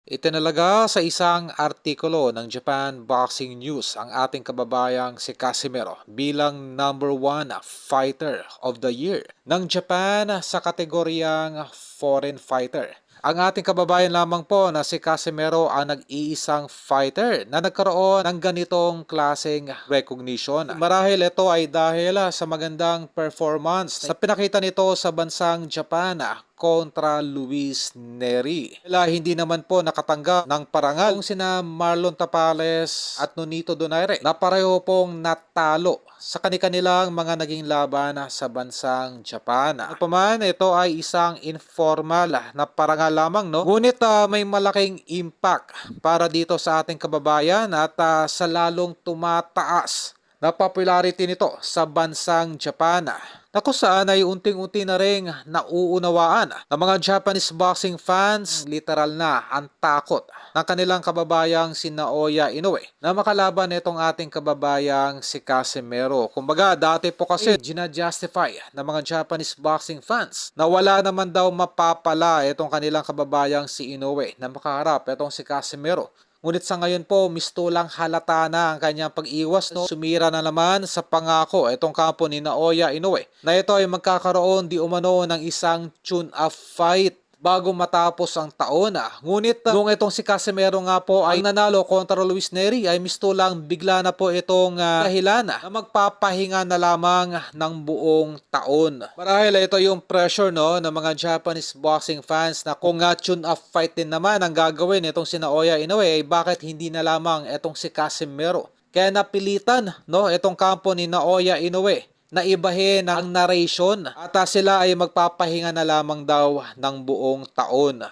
Itinalaga sa isang artikulo ng Japan Boxing News ang ating kababayang si Casimero bilang #1 Fighter of the Year ng Japan sa kategoryang Foreign Fighter. Ang ating kababayan lamang po na si Casimero ang nag-iisang fighter na nagkaroon ng ganitong klaseng recognition. Marahil ito ay dahil sa magandang performance sa pinakita nito sa bansang Japan kontra Luis Neri. Hindi naman po nakatanggap ng parangal kung sina Marlon Tapales at Nonito Donaire na pareho pong natalo sa kanilang mga naging laban sa bansang Japan. Ano pa man, ito ay isang informal na parangal lamang, no? Ngunit may malaking impact para dito sa ating kababayan at sa lalong tumataas na popularity nito sa bansang Japan, na kung saan ay unting-unti na rin nauunawaan ng mga Japanese boxing fans, literal na ang takot ng kanilang kababayang si Naoya Inoue na makalaban itong ating kababayang si Casimero. Kumbaga, dati po kasi gina-justify ng mga Japanese boxing fans na wala naman daw mapapala itong kanilang kababayang si Inoue na makaharap itong si Casimero. Ngunit sa ngayon po, mistulang halata na ang kanyang pag-iwas, no? Sumira na naman sa pangako itong kampo ni Naoya Inoue na ito ay magkakaroon di umano ng isang tune-up fight bago matapos ang taon. Ngunit nung itong si Casimero nga po ay nanalo kontra Luis Neri, ay mistulang bigla na po itong dahilan na magpapahinga na lamang ng buong taon. Marahil ito yung pressure, no, ng mga Japanese boxing fans na kung tune-up fight din naman ang gagawin itong si Naoya Inoue, ay bakit hindi na lamang itong si Casimero? Kaya napilitan, no, itong kampo ni Naoya Inoue na ibahin ang narration at sila ay magpapahinga na lamang daw ng buong taon.